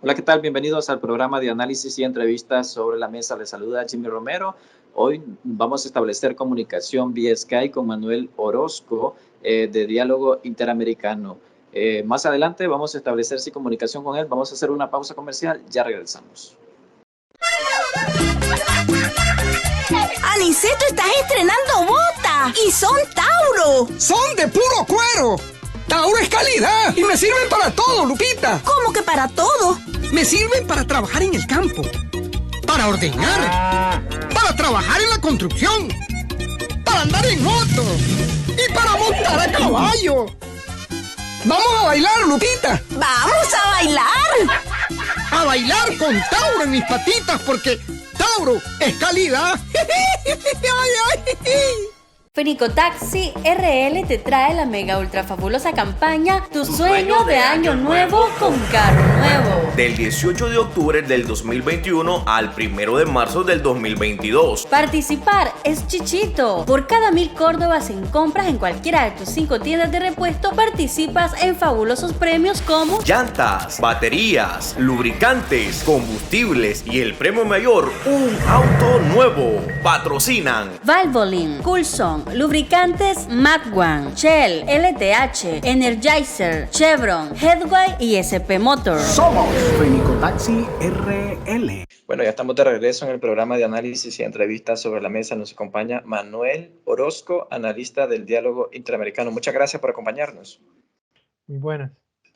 Hola, ¿qué tal? Bienvenidos al programa de análisis y entrevistas sobre la mesa. Les saluda Jimmy Romero. Hoy vamos a establecer comunicación vía Skype con Manuel Orozco de Diálogo Interamericano. Más adelante vamos a establecer comunicación con él. Vamos a hacer una pausa comercial. Ya regresamos. Aniceto, estás estrenando botas y son Tauro. ¡Son de puro cuero! Tauro es calidad y me sirven para todo, Lupita. ¿Cómo que para todo? Me sirven para trabajar en el campo, para ordeñar, para trabajar en la construcción, para andar en moto y para montar a caballo. ¡Vamos a bailar, Lupita! ¡Vamos a bailar! A bailar con Tauro en mis patitas porque Tauro es calidad. Fenicotaxi RL te trae la mega ultra fabulosa campaña Tu sueño de año nuevo con carro nuevo. Del 18 de octubre del 2021 al 1 de marzo del 2022. Participar es chichito. Por cada 1,000 córdobas en compras en cualquiera de tus 5 tiendas de repuesto, participas en fabulosos premios como llantas, baterías, lubricantes, combustibles y el premio mayor, un auto nuevo. Patrocinan Valvoline, Coulson, Lubricantes Matwan, Shell, LTH, Energizer, Chevron, Headway y SP Motor. Somos Fenicotaxi RL. Bueno, ya estamos de regreso en el programa de análisis y entrevistas sobre la mesa. Nos acompaña Manuel Orozco, analista del Diálogo Interamericano. Muchas gracias por acompañarnos. Muy buenas.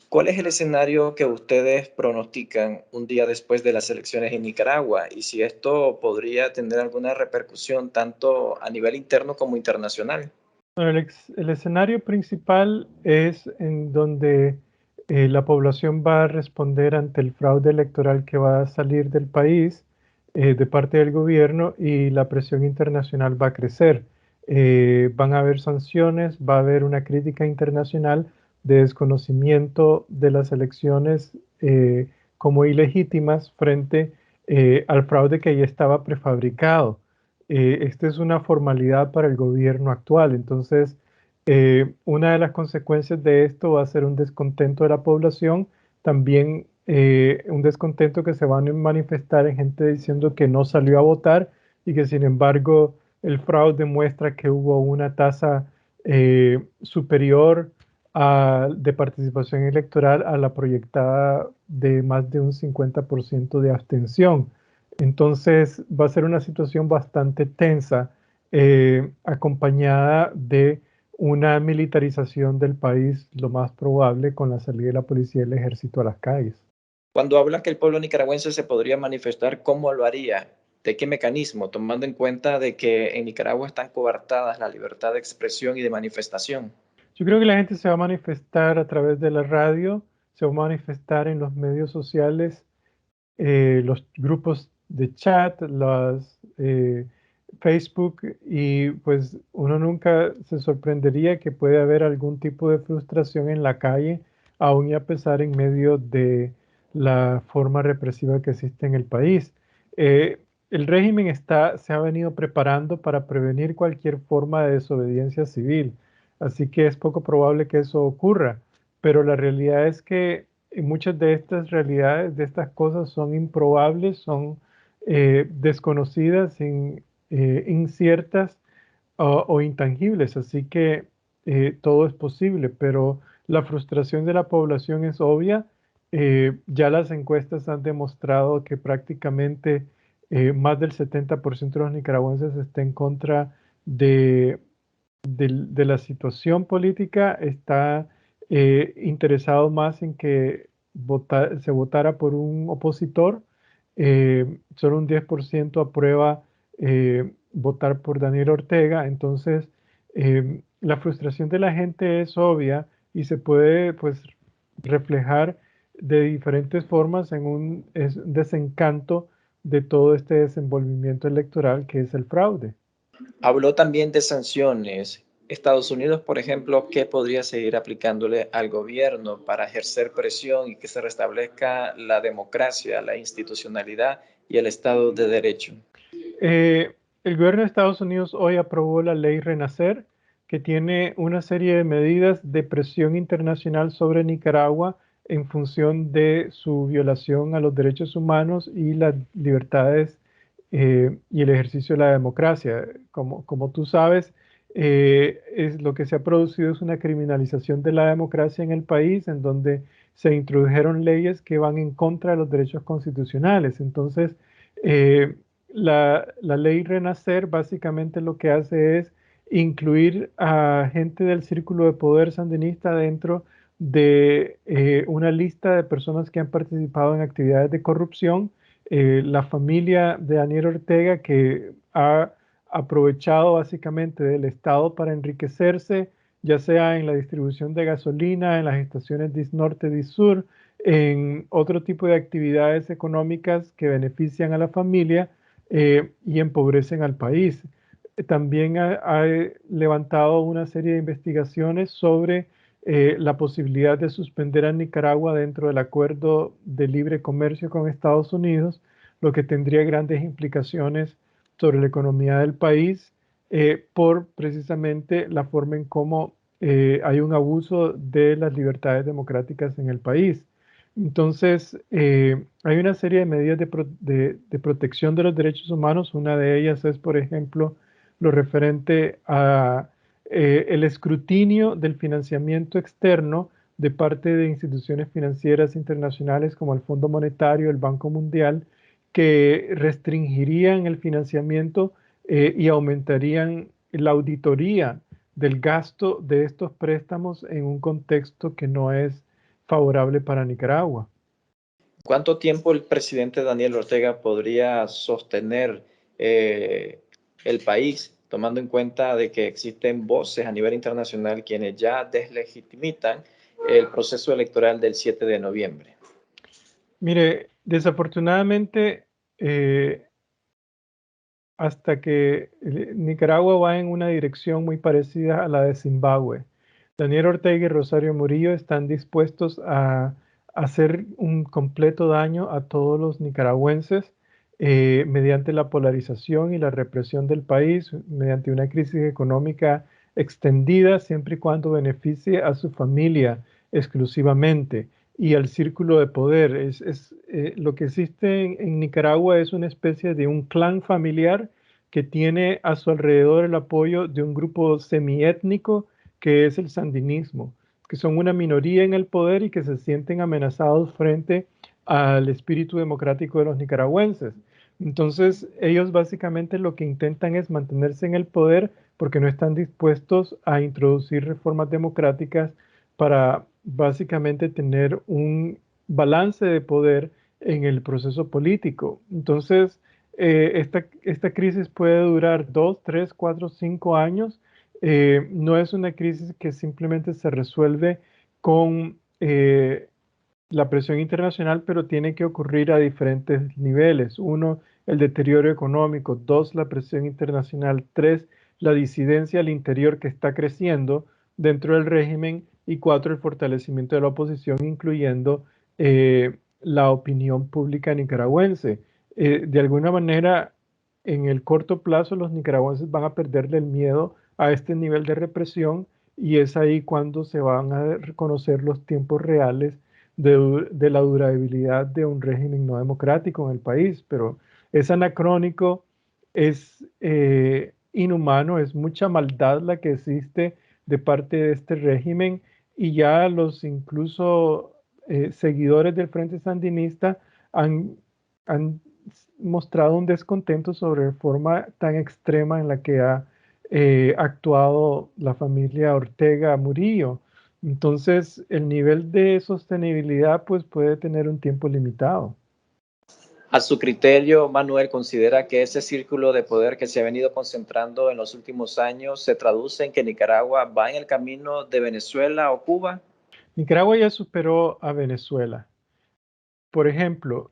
¿Cuál es el escenario que ustedes pronostican un día después de las elecciones en Nicaragua? Y si esto podría tener alguna repercusión tanto a nivel interno como internacional. Bueno, el escenario principal es en donde la población va a responder ante el fraude electoral que va a salir del país de parte del gobierno y la presión internacional va a crecer. Van a haber sanciones, va a haber una crítica internacional de desconocimiento de las elecciones como ilegítimas frente al fraude que ya estaba prefabricado. Esta es una formalidad para el gobierno actual. Entonces, una de las consecuencias de esto va a ser un descontento de la población, también un descontento que se va a manifestar en gente diciendo que no salió a votar y que sin embargo el fraude muestra que hubo una tasa superior de participación electoral a la proyectada de más de un 50% de abstención. Entonces va a ser una situación bastante tensa, acompañada de una militarización del país, lo más probable, con la salida de la policía y el ejército a las calles. Cuando habla que el pueblo nicaragüense se podría manifestar, ¿cómo lo haría? ¿De qué mecanismo? Tomando en cuenta de que en Nicaragua están coartadas la libertad de expresión y de manifestación. Yo creo que la gente se va a manifestar a través de la radio, se va a manifestar en los medios sociales, los grupos de chat, Facebook, y pues uno nunca se sorprendería que puede haber algún tipo de frustración en la calle, aún y a pesar en medio de la forma represiva que existe en el país. El régimen se ha venido preparando para prevenir cualquier forma de desobediencia civil. Así que es poco probable que eso ocurra, pero la realidad es que muchas de estas realidades, de estas cosas son improbables, son desconocidas, inciertas o intangibles, así que todo es posible, pero la frustración de la población es obvia. Ya las encuestas han demostrado que prácticamente más del 70% de los nicaragüenses está en contra de la situación política, está interesado más en que se votara por un opositor. Solo un 10% aprueba votar por Daniel Ortega. Entonces, la frustración de la gente es obvia y se puede pues reflejar de diferentes formas en un desencanto de todo este desenvolvimiento electoral que es el fraude. Habló también de sanciones. Estados Unidos, por ejemplo, ¿qué podría seguir aplicándole al gobierno para ejercer presión y que se restablezca la democracia, la institucionalidad y el Estado de Derecho? El gobierno de Estados Unidos hoy aprobó la ley Renacer, que tiene una serie de medidas de presión internacional sobre Nicaragua en función de su violación a los derechos humanos y las libertades y el ejercicio de la democracia. Como tú sabes, es lo que se ha producido es una criminalización de la democracia en el país, en donde se introdujeron leyes que van en contra de los derechos constitucionales. Entonces, la ley Renacer básicamente lo que hace es incluir a gente del círculo de poder sandinista dentro de una lista de personas que han participado en actividades de corrupción. La familia de Daniel Ortega, que ha aprovechado básicamente del Estado para enriquecerse, ya sea en la distribución de gasolina, en las estaciones DIS-Norte, DIS-Sur, en otro tipo de actividades económicas que benefician a la familia y empobrecen al país. También ha levantado una serie de investigaciones sobre la posibilidad de suspender a Nicaragua dentro del acuerdo de libre comercio con Estados Unidos, lo que tendría grandes implicaciones sobre la economía del país por precisamente la forma en cómo hay un abuso de las libertades democráticas en el país. Entonces, hay una serie de medidas de protección de los derechos humanos. Una de ellas es, por ejemplo, lo referente a el escrutinio del financiamiento externo de parte de instituciones financieras internacionales como el Fondo Monetario, el Banco Mundial, que restringirían el financiamiento y aumentarían la auditoría del gasto de estos préstamos en un contexto que no es favorable para Nicaragua. ¿Cuánto tiempo el presidente Daniel Ortega podría sostener el país, tomando en cuenta de que existen voces a nivel internacional quienes ya deslegitiman el proceso electoral del 7 de noviembre? Mire, desafortunadamente, hasta que Nicaragua va en una dirección muy parecida a la de Zimbabue. Daniel Ortega y Rosario Murillo están dispuestos a hacer un completo daño a todos los nicaragüenses mediante la polarización y la represión del país, mediante una crisis económica extendida, siempre y cuando beneficie a su familia exclusivamente y al círculo de poder. Lo que existe en Nicaragua es una especie de un clan familiar que tiene a su alrededor el apoyo de un grupo semiétnico que es el sandinismo, que son una minoría en el poder y que se sienten amenazados frente al espíritu democrático de los nicaragüenses. Entonces, ellos básicamente lo que intentan es mantenerse en el poder porque no están dispuestos a introducir reformas democráticas para básicamente tener un balance de poder en el proceso político. Entonces, esta crisis puede durar 2, 3, 4, 5 años. No es una crisis que simplemente se resuelve con la presión internacional, pero tiene que ocurrir a diferentes niveles. Uno, el deterioro económico. Dos, la presión internacional. Tres, la disidencia al interior que está creciendo dentro del régimen. Y cuatro, el fortalecimiento de la oposición, incluyendo la opinión pública nicaragüense. De alguna manera, en el corto plazo, los nicaragüenses van a perderle el miedo a este nivel de represión y es ahí cuando se van a reconocer los tiempos reales de la durabilidad de un régimen no democrático en el país. Pero es anacrónico, es inhumano, es mucha maldad la que existe de parte de este régimen y ya los incluso seguidores del Frente Sandinista han mostrado un descontento sobre la forma tan extrema en la que ha actuado la familia Ortega Murillo. Entonces, el nivel de sostenibilidad pues puede tener un tiempo limitado. A su criterio, Manuel, ¿considera que ese círculo de poder que se ha venido concentrando en los últimos años se traduce en que Nicaragua va en el camino de Venezuela o Cuba? Nicaragua ya superó a Venezuela. Por ejemplo,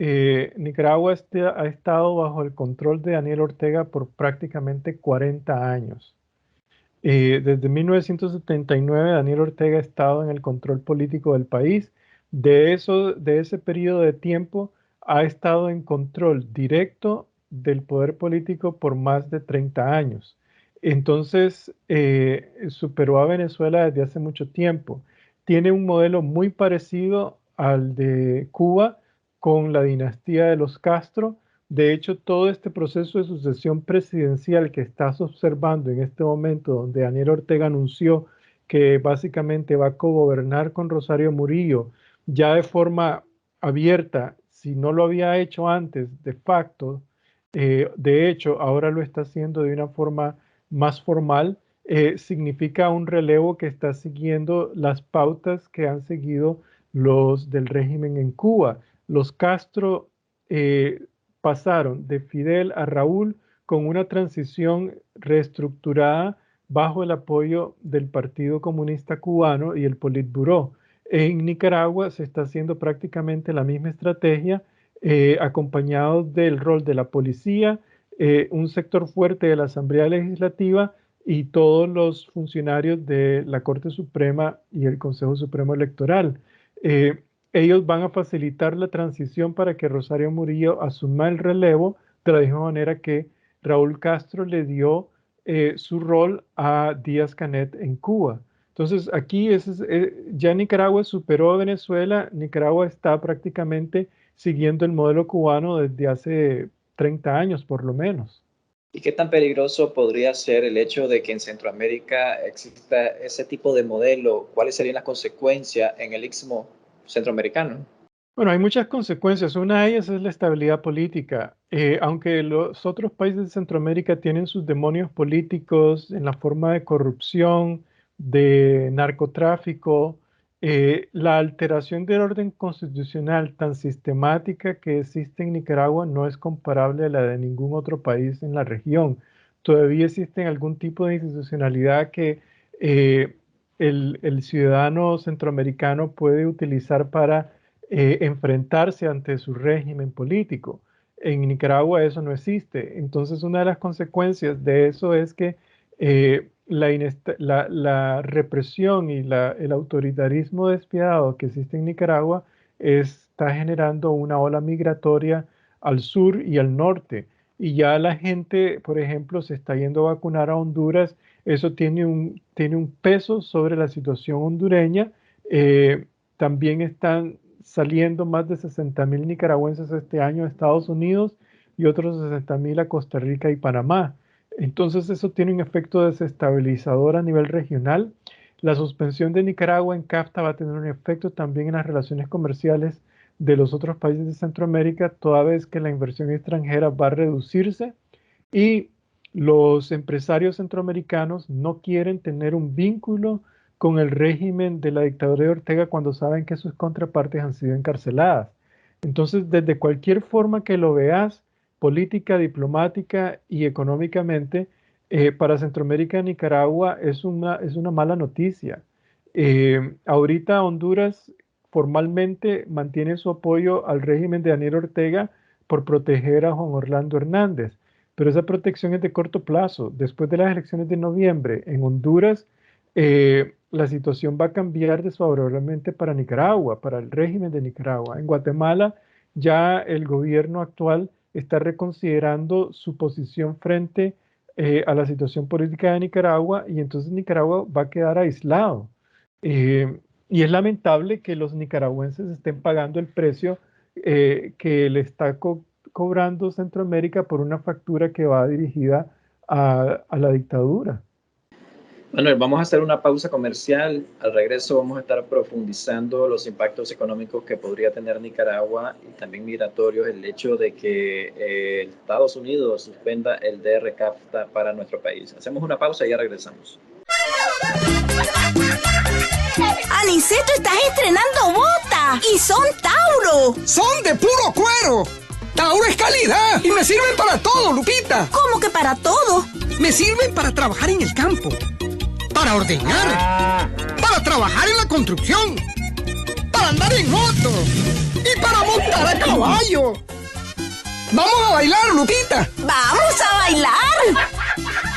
Nicaragua ha estado bajo el control de Daniel Ortega por prácticamente 40 años. Desde 1979, Daniel Ortega ha estado en el control político del país. De ese periodo de tiempo, ha estado en control directo del poder político por más de 30 años. Entonces, superó a Venezuela desde hace mucho tiempo. tiene un modelo muy parecido al de Cuba con la dinastía de los Castro. De hecho, todo este proceso de sucesión presidencial que estás observando en este momento, donde Daniel Ortega anunció que básicamente va a cogobernar con Rosario Murillo, ya de forma abierta, si no lo había hecho antes, de facto, de hecho, ahora lo está haciendo de una forma más formal, significa un relevo que está siguiendo las pautas que han seguido los del régimen en Cuba. Los Castro pasaron de Fidel a Raúl con una transición reestructurada bajo el apoyo del Partido Comunista Cubano y el Politburó. En Nicaragua se está haciendo prácticamente la misma estrategia, acompañado del rol de la policía, un sector fuerte de la Asamblea Legislativa y todos los funcionarios de la Corte Suprema y el Consejo Supremo Electoral. Ellos van a facilitar la transición para que Rosario Murillo asuma el relevo de la misma manera que Raúl Castro le dio su rol a Díaz-Canet en Cuba. Entonces aquí ya Nicaragua superó a Venezuela. Nicaragua está prácticamente siguiendo el modelo cubano desde hace 30 años por lo menos. ¿Y qué tan peligroso podría ser el hecho de que en Centroamérica exista ese tipo de modelo? ¿Cuáles serían las consecuencias en el istmo centroamericano? Bueno, hay muchas consecuencias. Una de ellas es la estabilidad política. Aunque los otros países de Centroamérica tienen sus demonios políticos en la forma de corrupción, de narcotráfico, la alteración del orden constitucional tan sistemática que existe en Nicaragua no es comparable a la de ningún otro país en la región. Todavía existe algún tipo de institucionalidad que el ciudadano centroamericano puede utilizar para enfrentarse ante su régimen político. En Nicaragua eso no existe. Entonces, una de las consecuencias de eso es que la represión y el autoritarismo despiadado que existe en Nicaragua está generando una ola migratoria al sur y al norte. Y ya la gente, por ejemplo, se está yendo a vacunar a Honduras. Eso tiene un peso sobre la situación hondureña. También están saliendo más de 60,000 nicaragüenses este año a Estados Unidos y otros 60,000 a Costa Rica y Panamá. Entonces eso tiene un efecto desestabilizador a nivel regional. La suspensión de Nicaragua en CAFTA va a tener un efecto también en las relaciones comerciales de los otros países de Centroamérica, toda vez que la inversión extranjera va a reducirse y los empresarios centroamericanos no quieren tener un vínculo con el régimen de la dictadura de Ortega cuando saben que sus contrapartes han sido encarceladas. Entonces, desde cualquier forma que lo veas, política, diplomática y económicamente, para Centroamérica y Nicaragua es una mala noticia. Ahorita Honduras formalmente mantiene su apoyo al régimen de Daniel Ortega por proteger a Juan Orlando Hernández, pero esa protección es de corto plazo. Después de las elecciones de noviembre en Honduras, la situación va a cambiar desfavorablemente para Nicaragua, para el régimen de Nicaragua. En Guatemala ya el gobierno actual está reconsiderando su posición frente a la situación política de Nicaragua y entonces Nicaragua va a quedar aislado. Y es lamentable que los nicaragüenses estén pagando el precio que le está cobrando Centroamérica por una factura que va dirigida a la dictadura. Manuel, vamos a hacer una pausa comercial. Al regreso vamos a estar profundizando los impactos económicos que podría tener Nicaragua y también migratorios el hecho de que Estados Unidos suspenda el DR-CAFTA para nuestro país. Hacemos una pausa y ya regresamos. Aniceto, estás estrenando botas y son Tauro. ¡Son de puro cuero! ¡Tauro es calidad! ¡Y me sirven para todo, Lupita! ¿Cómo que para todo? Me sirven para trabajar en el campo, para ordeñar, para trabajar en la construcción, para andar en moto y para montar a caballo. ¡Vamos a bailar, Lupita! ¡Vamos a bailar!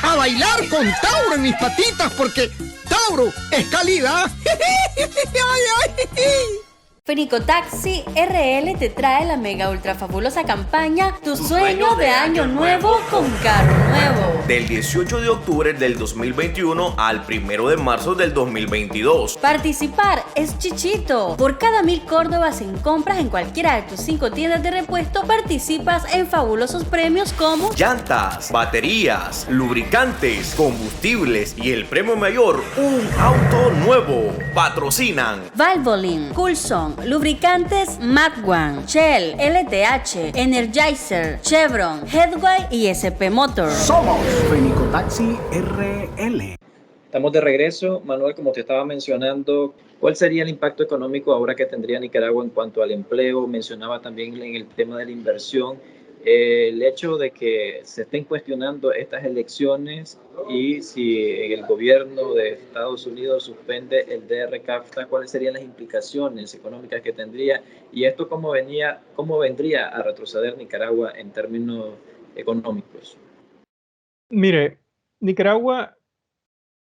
¡A bailar con Tauro en mis patitas porque Tauro es calidad! Fenicotaxi RL te trae la mega ultra fabulosa campaña Tu sueño de año nuevo con carro nuevo. Del 18 de octubre del 2021 al 1 de marzo del 2022. Participar es chichito. Por cada 1000 córdobas en compras en cualquiera de tus 5 tiendas de repuesto, participas en fabulosos premios como llantas, baterías, lubricantes, combustibles y el premio mayor, un auto nuevo. Patrocinan Valvoline, Coulson, Lubricantes Matwan, Shell, LTH, Energizer, Chevron, Headway y SP Motors. Somos Fenicotaxi RL. Estamos de regreso. Manuel, como te estaba mencionando, ¿cuál sería el impacto económico ahora que tendría Nicaragua en cuanto al empleo? Mencionaba también en el tema de la inversión. El hecho de que se estén cuestionando estas elecciones y si el gobierno de Estados Unidos suspende el DR-CAFTA, ¿cuáles serían las implicaciones económicas que tendría? Y esto cómo vendría a retroceder Nicaragua en términos económicos. Mire, Nicaragua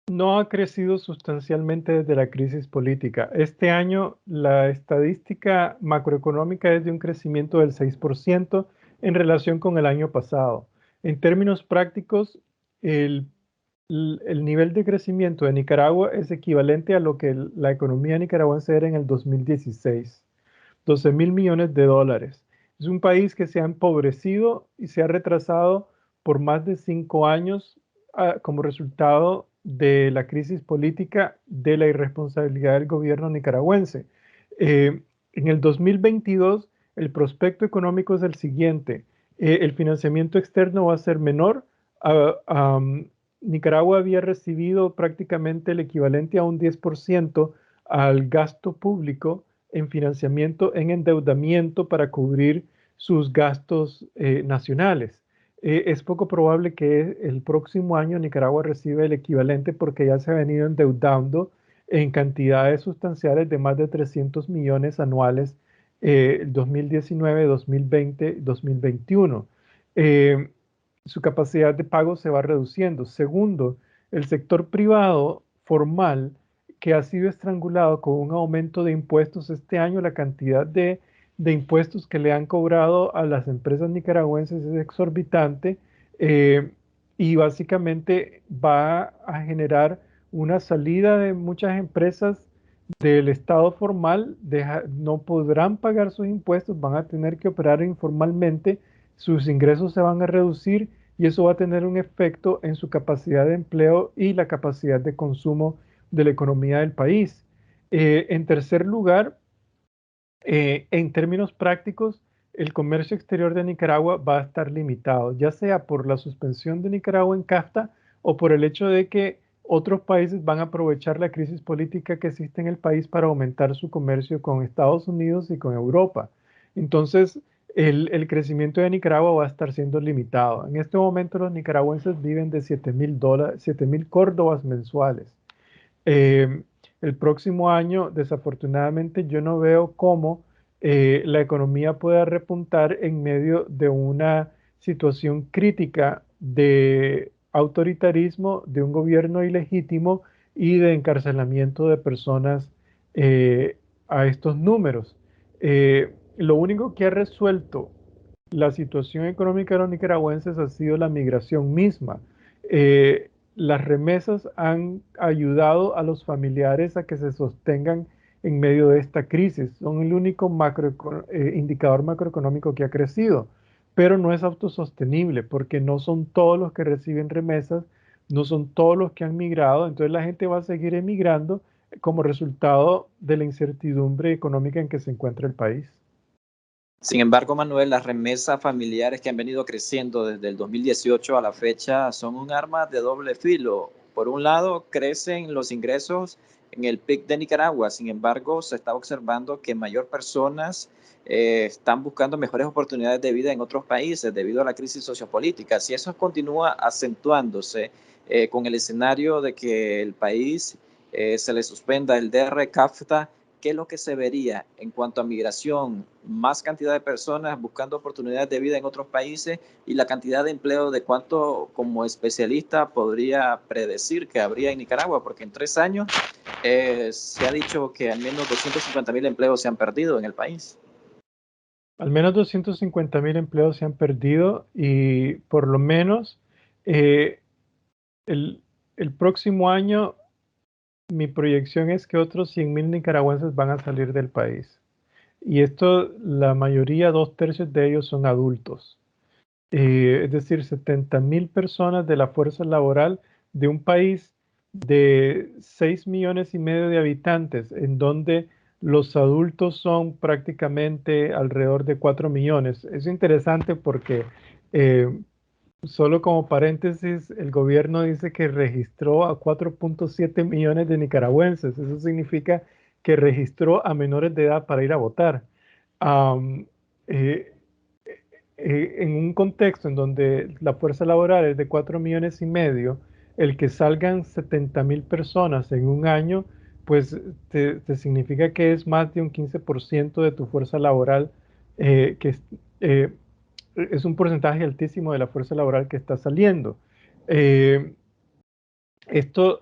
no ha crecido sustancialmente desde la crisis política. Este año la estadística macroeconómica es de un crecimiento del 6% en relación con el año pasado. En términos prácticos, el nivel de crecimiento de Nicaragua es equivalente a lo que la economía nicaragüense era en el 2016, 12.000 millones de dólares. Es un país que se ha empobrecido y se ha retrasado por más de 5 años como resultado de la crisis política, de la irresponsabilidad del gobierno nicaragüense. En el 2022, el prospecto económico es el siguiente. El financiamiento externo va a ser menor. Nicaragua había recibido prácticamente el equivalente a un 10% al gasto público en financiamiento, en endeudamiento para cubrir sus gastos nacionales. Es poco probable que el próximo año Nicaragua reciba el equivalente porque ya se ha venido endeudando en cantidades sustanciales de más de 300 millones anuales 2019, 2020, 2021. Su capacidad de pago se va reduciendo. Segundo, el sector privado formal que ha sido estrangulado con un aumento de impuestos este año, la cantidad de impuestos que le han cobrado a las empresas nicaragüenses es exorbitante y básicamente va a generar una salida de muchas empresas del estado formal, no podrán pagar sus impuestos, van a tener que operar informalmente, sus ingresos se van a reducir y eso va a tener un efecto en su capacidad de empleo y la capacidad de consumo de la economía del país. En tercer lugar, en términos prácticos, el comercio exterior de Nicaragua va a estar limitado, ya sea por la suspensión de Nicaragua en CAFTA o por el hecho de que otros países van a aprovechar la crisis política que existe en el país para aumentar su comercio con Estados Unidos y con Europa. Entonces, el crecimiento de Nicaragua va a estar siendo limitado. En este momento los nicaragüenses viven de 7.000 córdobas mensuales. El próximo año, desafortunadamente, yo no veo cómo la economía pueda repuntar en medio de una situación crítica de autoritarismo, de un gobierno ilegítimo y de encarcelamiento de personas a estos números. Lo único que ha resuelto la situación económica de los nicaragüenses ha sido la migración misma. Las remesas han ayudado a los familiares a que se sostengan en medio de esta crisis. Son el único indicador macroeconómico que ha crecido, pero no es autosostenible porque no son todos los que reciben remesas, no son todos los que han migrado, entonces la gente va a seguir emigrando como resultado de la incertidumbre económica en que se encuentra el país. Sin embargo, Manuel, las remesas familiares que han venido creciendo desde el 2018 a la fecha son un arma de doble filo. Por un lado, crecen los ingresos en el PIB de Nicaragua. Sin embargo, se está observando que mayor personas están buscando mejores oportunidades de vida en otros países debido a la crisis sociopolítica. Si eso continúa acentuándose con el escenario de que el país se le suspenda el DR-CAFTA, ¿qué es lo que se vería en cuanto a migración? Más cantidad de personas buscando oportunidades de vida en otros países y la cantidad de empleo, de cuánto como especialista podría predecir que habría en Nicaragua, porque en 3 años se ha dicho que al menos 250.000 empleos se han perdido en el país. Al menos 250.000 empleos se han perdido y por lo menos el próximo año mi proyección es que otros 100.000 nicaragüenses van a salir del país. Y esto, la mayoría, 2/3 de ellos son adultos. Es decir, 70.000 personas de la fuerza laboral de un país de 6,5 millones de habitantes, en donde los adultos son prácticamente alrededor de 4 millones. Es interesante porque, solo como paréntesis, el gobierno dice que registró a 4.7 millones de nicaragüenses. Eso significa que registró a menores de edad para ir a votar. En un contexto en donde la fuerza laboral es de 4,5 millones, el que salgan 70.000 personas en un año, pues te significa que es más de un 15% de tu fuerza laboral, que es un porcentaje altísimo de la fuerza laboral que está saliendo. Esto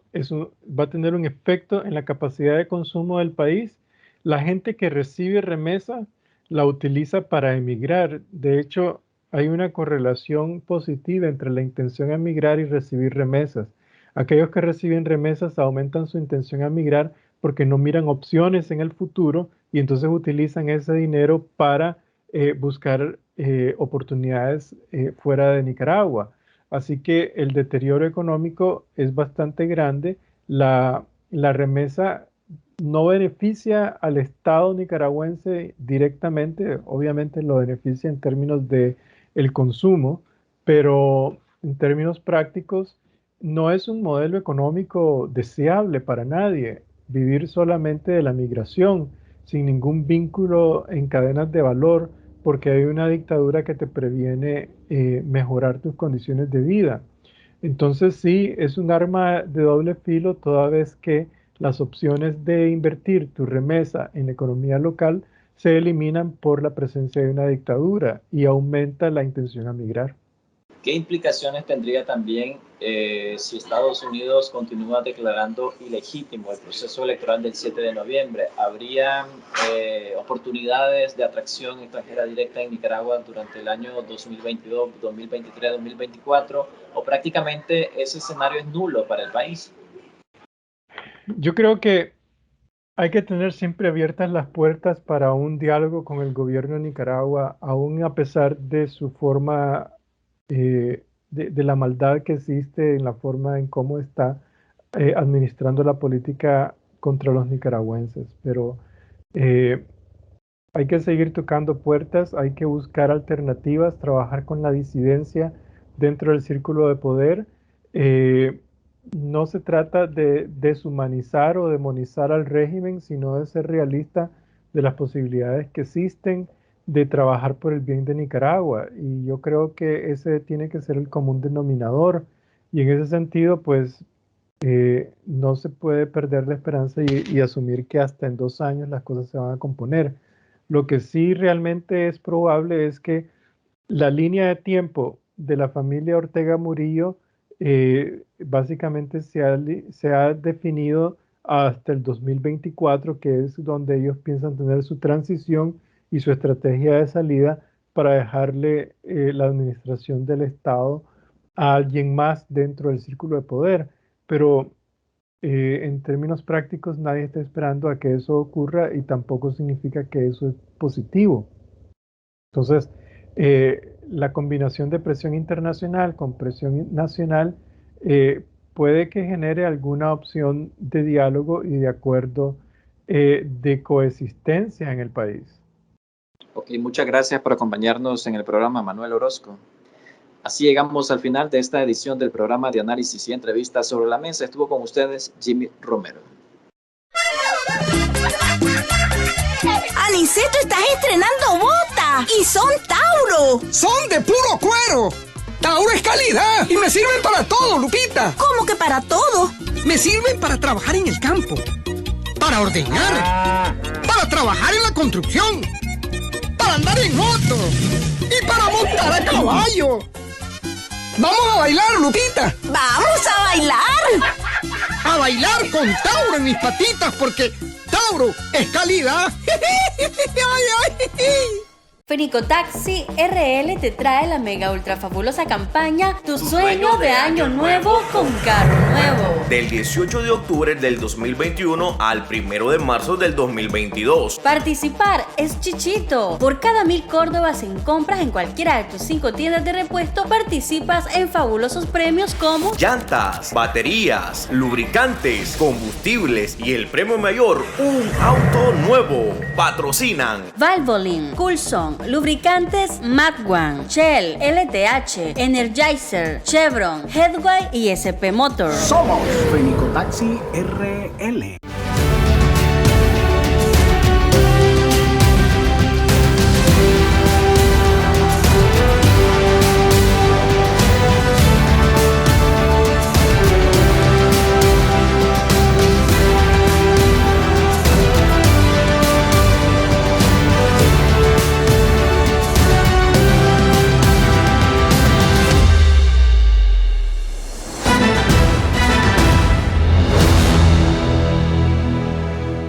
va a tener un efecto en la capacidad de consumo del país. La gente que recibe remesa la utiliza para emigrar. De hecho, hay una correlación positiva entre la intención a emigrar y recibir remesas. Aquellos que reciben remesas aumentan su intención a emigrar porque no miran opciones en el futuro y entonces utilizan ese dinero para buscar oportunidades fuera de Nicaragua. Así que el deterioro económico es bastante grande. La remesa no beneficia al Estado nicaragüense directamente, obviamente lo beneficia en términos de el consumo, pero en términos prácticos no es un modelo económico deseable para nadie. Vivir solamente de la migración, sin ningún vínculo en cadenas de valor, porque hay una dictadura que te previene mejorar tus condiciones de vida. Entonces sí, es un arma de doble filo, toda vez que las opciones de invertir tu remesa en la economía local se eliminan por la presencia de una dictadura y aumenta la intención a migrar. ¿Qué implicaciones tendría también si Estados Unidos continúa declarando ilegítimo el proceso electoral del 7 de noviembre? ¿Habría oportunidades de atracción extranjera directa en Nicaragua durante el año 2022, 2023, 2024? ¿O prácticamente ese escenario es nulo para el país? Yo creo que hay que tener siempre abiertas las puertas para un diálogo con el gobierno de Nicaragua, aún a pesar de su forma, de la maldad que existe en la forma en cómo está administrando la política contra los nicaragüenses. Pero hay que seguir tocando puertas, hay que buscar alternativas, trabajar con la disidencia dentro del círculo de poder. No se trata de deshumanizar o demonizar al régimen, sino de ser realista de las posibilidades que existen de trabajar por el bien de Nicaragua. Y yo creo que ese tiene que ser el común denominador. Y en ese sentido, pues, no se puede perder la esperanza y asumir que hasta en 2 años las cosas se van a componer. Lo que sí realmente es probable es que la línea de tiempo de la familia Ortega Murillo básicamente se ha definido hasta el 2024, que es donde ellos piensan tener su transición y su estrategia de salida para dejarle la administración del Estado a alguien más dentro del círculo de poder. Pero en términos prácticos nadie está esperando a que eso ocurra y tampoco significa que eso es positivo. Entonces, la combinación de presión internacional con presión nacional puede que genere alguna opción de diálogo y de acuerdo de coexistencia en el país. Ok, muchas gracias por acompañarnos en el programa, Manuel Orozco. Así llegamos al final de esta edición del programa de análisis y entrevistas sobre la mesa. Estuvo con ustedes Jimmy Romero. Aniceto, estás estrenando botas y son Tauro. ¡Son de puro cuero! ¡Tauro es calidad! ¡Y me sirven para todo, Lupita! ¿Cómo que para todo? Me sirven para trabajar en el campo, para ordeñar, para trabajar en la construcción, para andar en moto y para montar a caballo. ¡Vamos a bailar, Lupita! ¡Vamos a bailar! a bailar con Tauro en mis patitas porque Tauro es calidad. Fenicotaxi RL te trae la mega ultra fabulosa campaña Tu sueño de año nuevo con carro nuevo. Del 18 de octubre del 2021 al 1 de marzo del 2022. Participar es chichito. Por cada 1000 córdobas en compras en cualquiera de tus 5 tiendas de repuesto, participas en fabulosos premios como llantas, baterías, lubricantes, combustibles y el premio mayor, un auto nuevo. Patrocinan Valvoline, Coulson, Lubricantes Matwan, Shell, LTH, Energizer, Chevron, Headway y SP Motors. Somos Fenicotaxi RL.